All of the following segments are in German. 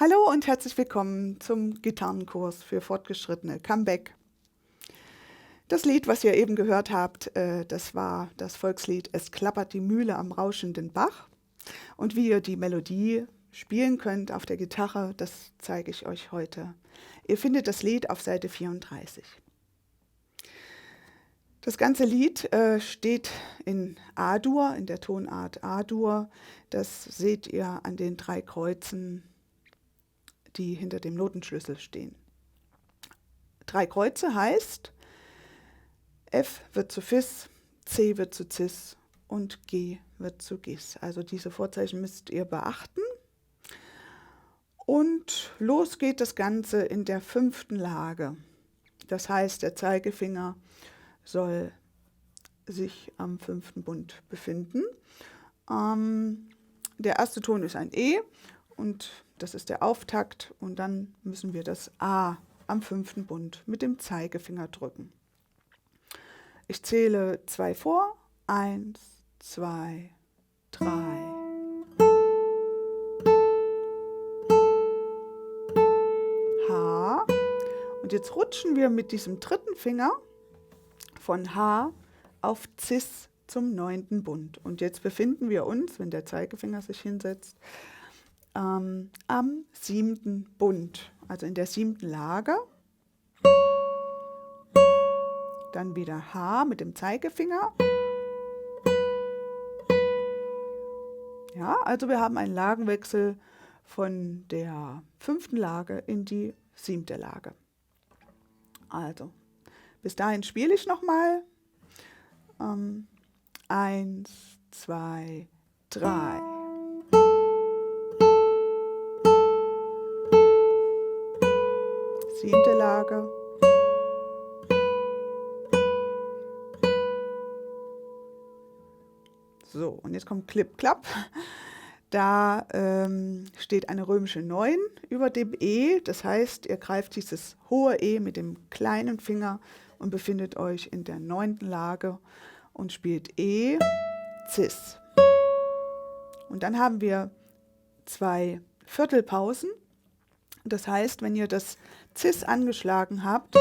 Hallo und herzlich willkommen zum Gitarrenkurs für Fortgeschrittene Comeback. Das Lied, was ihr eben gehört habt, das war das Volkslied Es klappert die Mühle am rauschenden Bach. Und wie ihr die Melodie spielen könnt auf der Gitarre, das zeige ich euch heute. Ihr findet das Lied auf Seite 34. Das ganze Lied steht in A-Dur, in der Tonart A-Dur. Das seht ihr an den 3 Kreuzen, die hinter dem Notenschlüssel stehen. 3 Kreuze heißt, F wird zu Fis, C wird zu Cis und G wird zu Gis. Also diese Vorzeichen müsst ihr beachten. Und los geht das Ganze in der 5. Lage. Das heißt, der Zeigefinger soll sich am 5. Bund befinden. Der erste Ton ist ein E und das ist der Auftakt. Und dann müssen wir das A am 5. Bund mit dem Zeigefinger drücken. Ich zähle 2 vor. 1, 2, 3. H. Und jetzt rutschen wir mit diesem 3. Finger von H auf Cis zum 9. Bund. Und jetzt befinden wir uns, wenn der Zeigefinger sich hinsetzt, am 7. Bund, also in der 7. Lage. Dann wieder H mit dem Zeigefinger. Ja, also wir haben einen Lagenwechsel von der 5. Lage in die 7. Lage. Also, bis dahin spiele ich nochmal. 1, 2, 3. Siebte Lage. So, und jetzt kommt Klipp, Klapp. Da steht eine römische 9 über dem E. Das heißt, ihr greift dieses hohe E mit dem kleinen Finger und befindet euch in der 9. Lage und spielt E, Cis. Und dann haben wir 2 Viertelpausen. Das heißt, wenn ihr das Cis angeschlagen habt,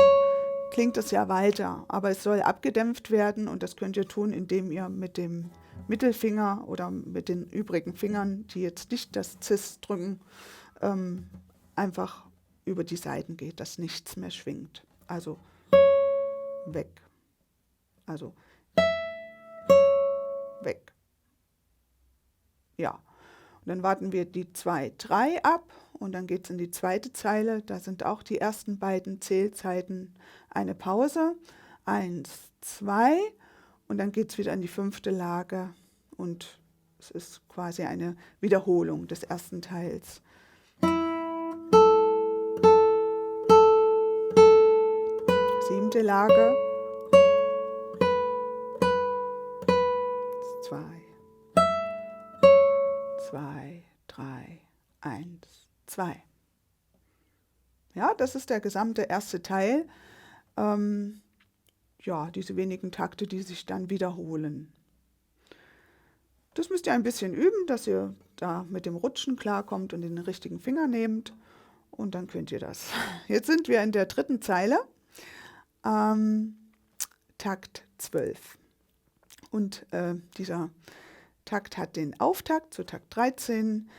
klingt es ja weiter, aber es soll abgedämpft werden und das könnt ihr tun, indem ihr mit dem Mittelfinger oder mit den übrigen Fingern, die jetzt nicht das Cis drücken, einfach über die Saiten geht, dass nichts mehr schwingt. Also weg. Also weg. Ja. Und dann warten wir die 2, 3 ab und dann geht es in die 2. Zeile. Da sind auch die ersten beiden Zählzeiten eine Pause. 1, 2 und dann geht es wieder in die 5. Lage und es ist quasi eine Wiederholung des ersten Teils. Siebte Lage. 2, 2, 3, 1, 2. Ja, das ist der gesamte erste Teil. Ja, diese wenigen Takte, die sich dann wiederholen. Das müsst ihr ein bisschen üben, dass ihr da mit dem Rutschen klarkommt und den richtigen Finger nehmt. Und dann könnt ihr das. Jetzt sind wir in der 3. Zeile. Takt 12. Und dieser Takt hat den Auftakt zu Takt 13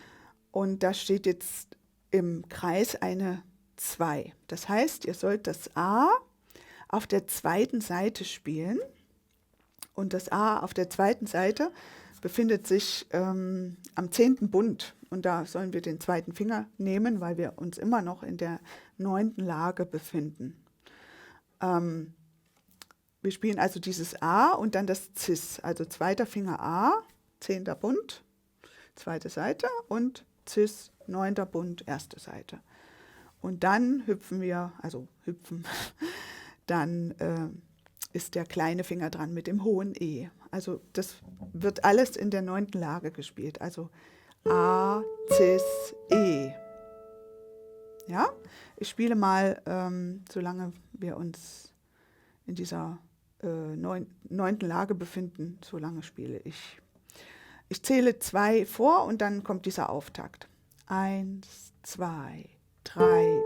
und da steht jetzt im Kreis eine 2. Das heißt, ihr sollt das A auf der 2. Seite spielen und das A auf der 2. Seite befindet sich am 10. Bund und da sollen wir den 2. Finger nehmen, weil wir uns immer noch in der 9. Lage befinden. Wir spielen also dieses A und dann das Cis, also 2. Finger A, 10. Bund, 2. Seite und Cis, 9. Bund, 1. Seite. Und dann hüpfen wir, also hüpfen, dann ist der kleine Finger dran mit dem hohen E. Also das wird alles in der 9. Lage gespielt, also A, Cis, E. Ja, ich spiele mal, solange wir uns in dieser 9. Lage befinden, solange spiele ich. Ich zähle 2 vor und dann kommt dieser Auftakt. 1, 2, 3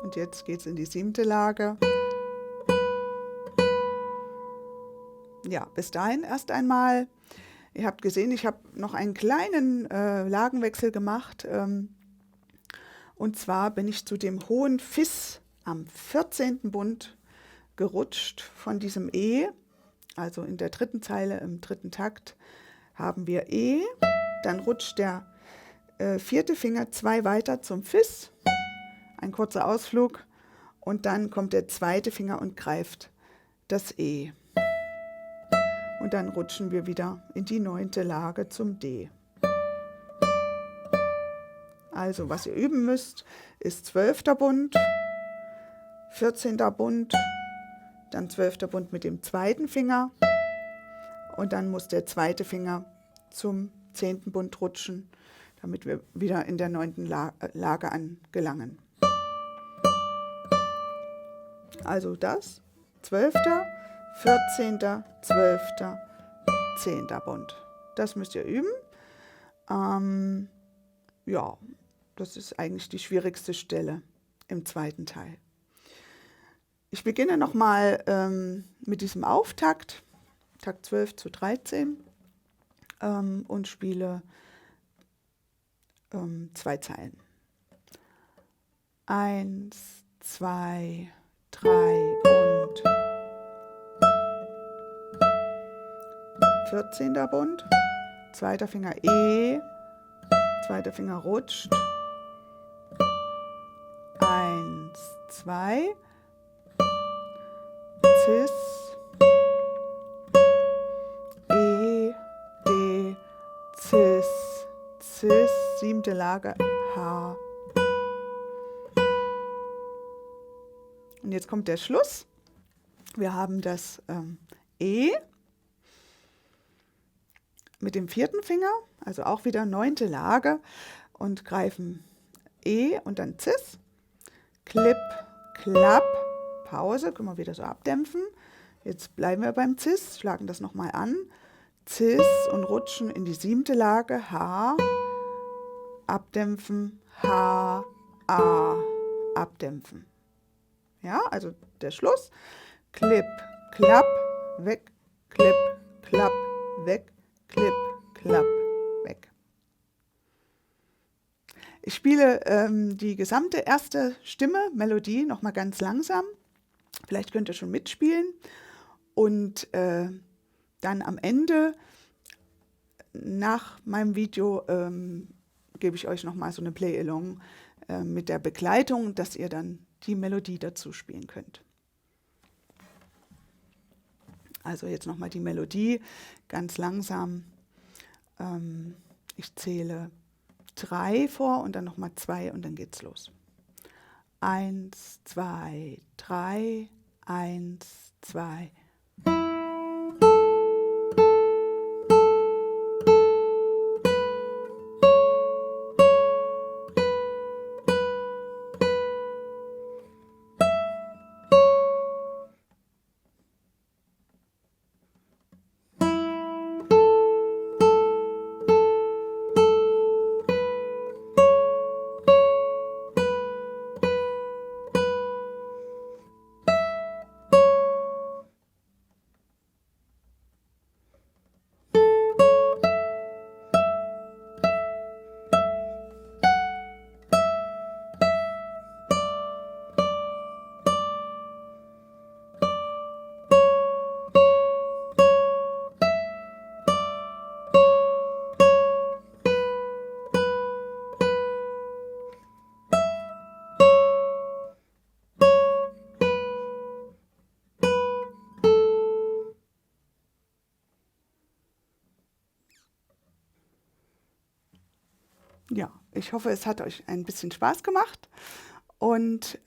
und jetzt geht es in die 7. Lage. Ja, bis dahin erst einmal. Ihr habt gesehen, ich habe noch einen kleinen Lagenwechsel gemacht. Und zwar bin ich zu dem hohen Fis am 14. Bund gerutscht von diesem E. Also in der 3. Zeile im 3. Takt haben wir E. Dann rutscht der 4. Finger 2 weiter zum Fis. Ein kurzer Ausflug. Und dann kommt der 2. Finger und greift das E. Und dann rutschen wir wieder in die 9. Lage zum D. Also was ihr üben müsst, ist 12. Bund, 14. Bund, dann 12. Bund mit dem 2. Finger und dann muss der 2. Finger zum 10. Bund rutschen, damit wir wieder in der 9. Lage angelangen. Also das, 12., 14., 12., 10. Bund. Das müsst ihr üben. Ja, das ist eigentlich die schwierigste Stelle im 2. Teil. Ich beginne nochmal mit diesem Auftakt, Takt 12 zu 13 und spiele 2 Zeilen. 1, 2, 3 und 14. Bund, 2. Finger E, 2. Finger rutscht, 1, 2, Cis, E, D, Cis, Cis, 7. Lage, H. Und jetzt kommt der Schluss. Wir haben das E mit dem 4. Finger, also auch wieder 9. Lage und greifen E und dann Cis, Clip, Klapp, Pause, können wir wieder so abdämpfen. Jetzt bleiben wir beim Cis, schlagen das nochmal an, Cis und rutschen in die 7. Lage, H, abdämpfen, H, A, abdämpfen. Ja, also der Schluss, Clip, Klapp, weg, Clip, Klapp, weg, Clip, Klapp, weg. Ich spiele die gesamte erste Stimme, Melodie, nochmal ganz langsam. Vielleicht könnt ihr schon mitspielen. Und dann am Ende, nach meinem Video, gebe ich euch nochmal so eine Play-Along mit der Begleitung, dass ihr dann die Melodie dazu spielen könnt. Also jetzt nochmal die Melodie, ganz langsam. Ich zähle 3 vor und dann nochmal 2 und dann geht's los. 1, 2, 3, 1, 2. Ja, ich hoffe, es hat euch ein bisschen Spaß gemacht und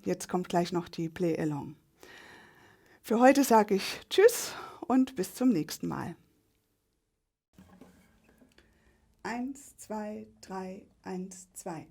jetzt kommt gleich noch die Play-Along. Für heute sage ich Tschüss und bis zum nächsten Mal. 1, 2, 3, 1, 2.